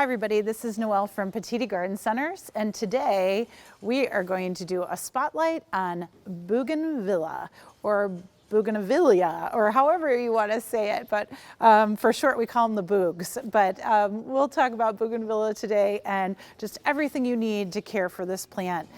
Hi everybody, this is Noelle from Petitti Garden Centers, and today we are going to do a spotlight on Bougainvillea, or Bougainvillea, or however you want to say it, but for short we call them the Boogs. But we'll talk about Bougainvillea today and just everything you need to care for this plant.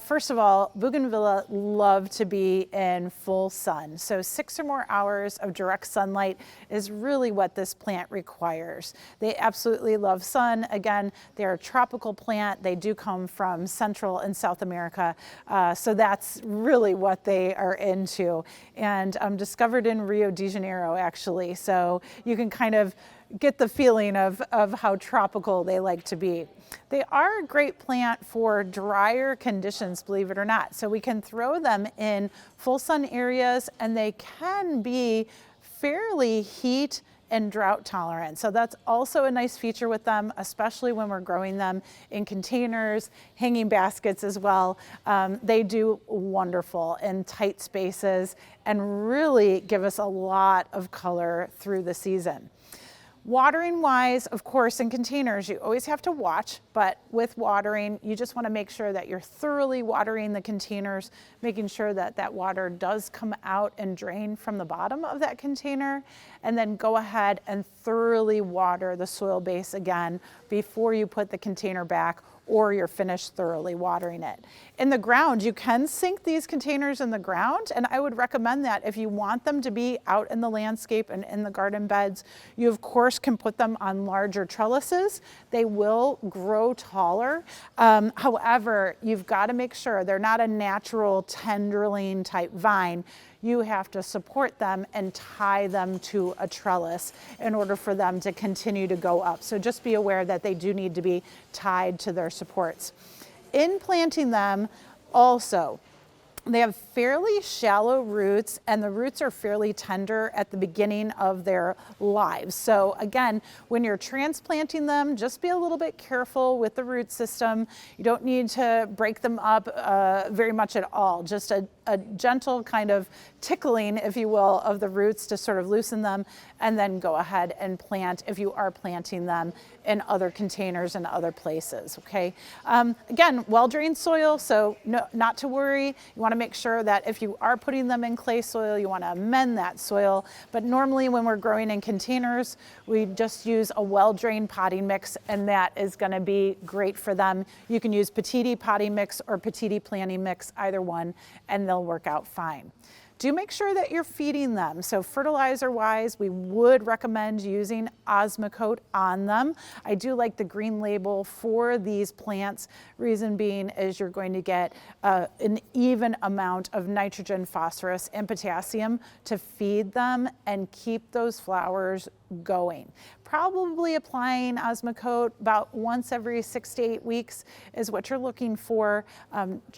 First of all, Bougainvillea love to be in full sun. So 6 or more hours of direct sunlight is really what this plant requires. They absolutely love sun. Again, they're a tropical plant. They do come from Central and South America. So that's really what they are into. And discovered in Rio de Janeiro, actually. So you can kind of get the feeling of how tropical they like to be. They are a great plant for drier conditions, believe it or not. So we can throw them in full sun areas and they can be fairly heat and drought tolerant. So that's also a nice feature with them, especially when we're growing them in containers, hanging baskets as well. They do wonderful in tight spaces and really give us a lot of color through the season. Watering wise, of course, in containers, you always have to watch, but with watering, you just want to make sure that you're thoroughly watering the containers, making sure that that water does come out and drain from the bottom of that container, and then go ahead and thoroughly water the soil base again before you put the container back or you're finished thoroughly watering it. In the ground, you can sink these containers in the ground, and I would recommend that if you want them to be out in the landscape and in the garden beds. You of course can put them on larger trellises. They will grow taller. However, you've got to make sure they're not a natural tenderling type vine. You have to support them and tie them to a trellis in order for them to continue to go up. So just be aware that they do need to be tied to their supports. In planting them also, they have fairly shallow roots and the roots are fairly tender at the beginning of their lives. So again, when you're transplanting them, just be a little bit careful with the root system. You don't need to break them up very much at all. Just a gentle kind of tickling, if you will, of the roots to sort of loosen them, and then go ahead and plant if you are planting them in other containers and other places, okay? Again, well-drained soil, so not to worry. You want to make sure that if you are putting them in clay soil, you want to amend that soil. But normally when we're growing in containers, we just use a well-drained potting mix, and that is going to be great for them. You can use Petitti potting mix or Petitti planting mix, either one, and they'll work out fine. Do make sure that you're feeding them. So fertilizer wise, we would recommend using Osmocote on them. I do like the green label for these plants. Reason being is you're going to get an even amount of nitrogen, phosphorus, and potassium to feed them and keep those flowers going. Probably applying Osmocote about once every 6 to 8 weeks is what you're looking for,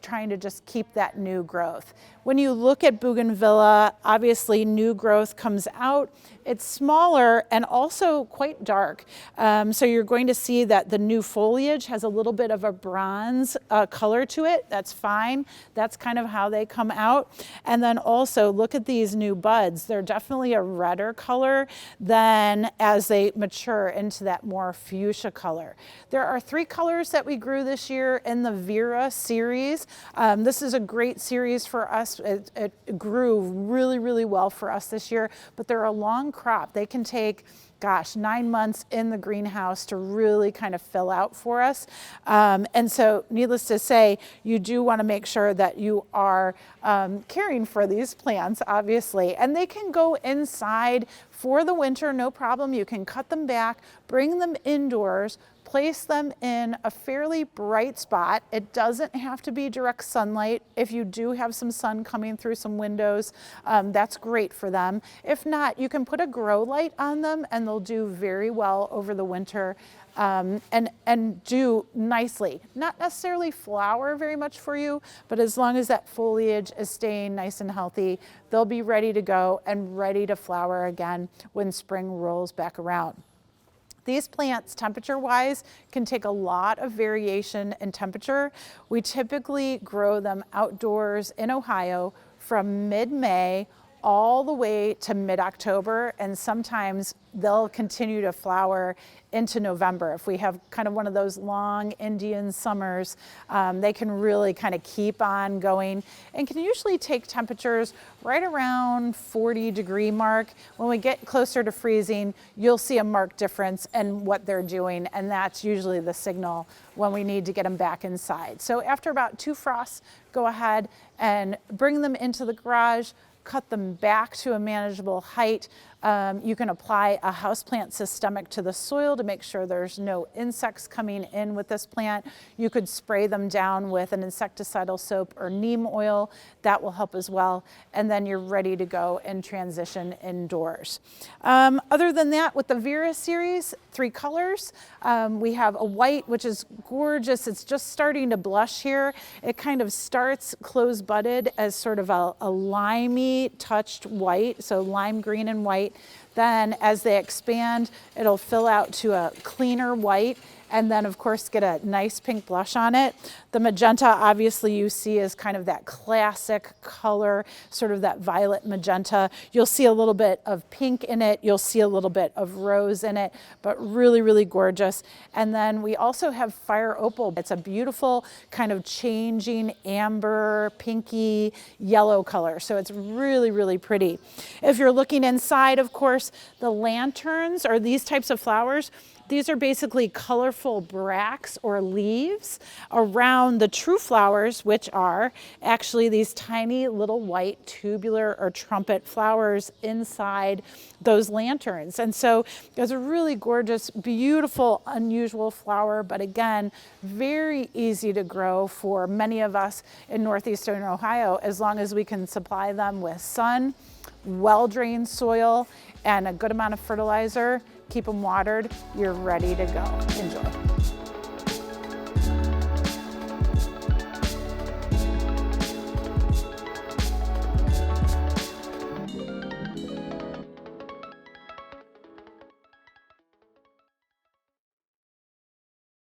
trying to just keep that new growth. When you look at Bougainvillea, obviously new growth comes out. It's smaller and also quite dark. So you're going to see that the new foliage has a little bit of a bronze color to it. That's fine. That's kind of how they come out. And then also look at these new buds. They're definitely a redder color than as they mature into that more fuchsia color. There are 3 colors that we grew this year in the Vera series. This is a great series for us. It grew really, really well for us this year, but they're a long crop. They can take, gosh, 9 months in the greenhouse to really kind of fill out for us. And so needless to say, you do want to make sure that you are caring for these plants, obviously. And they can go inside for the winter, no problem. You can cut them back, bring them indoors, place them in a fairly bright spot. It doesn't have to be direct sunlight. If you do have some sun coming through some windows, that's great for them. If not, you can put a grow light on them and they'll do very well over the winter and do nicely. Not necessarily flower very much for you, but as long as that foliage is staying nice and healthy, they'll be ready to go and ready to flower again when spring rolls back around. These plants, temperature-wise, can take a lot of variation in temperature. We typically grow them outdoors in Ohio from mid-May all the way to mid-October, and sometimes they'll continue to flower into November. If we have kind of one of those long Indian summers, they can really kind of keep on going and can usually take temperatures right around 40-degree mark. When we get closer to freezing, you'll see a marked difference in what they're doing, and that's usually the signal when we need to get them back inside. So after about 2 frosts, go ahead and bring them into the garage, cut them back to a manageable height. You can apply a houseplant systemic to the soil to make sure there's no insects coming in with this plant. You could spray them down with an insecticidal soap or neem oil. That will help as well. And then you're ready to go and transition indoors. Other than that, with the Vera series, 3 colors. We have a white, which is gorgeous. It's just starting to blush here. It kind of starts close budded as sort of a limey touched white, so lime green and white. Then as they expand, it'll fill out to a cleaner white, and then of course get a nice pink blush on it. The magenta, obviously you see is kind of that classic color, sort of that violet magenta. You'll see a little bit of pink in it. You'll see a little bit of rose in it, but really, really gorgeous. And then we also have Fire Opal. It's a beautiful kind of changing amber, pinky, yellow color. So it's really, really pretty. If you're looking inside, of course, the lanterns or these types of flowers, these are basically colorful bracts or leaves around the true flowers, which are actually these tiny little white tubular or trumpet flowers inside those lanterns. And so it's a really gorgeous, beautiful, unusual flower, but again, very easy to grow for many of us in northeastern Ohio, as long as we can supply them with sun, well-drained soil, and a good amount of fertilizer. Keep them watered, you're ready to go. Enjoy.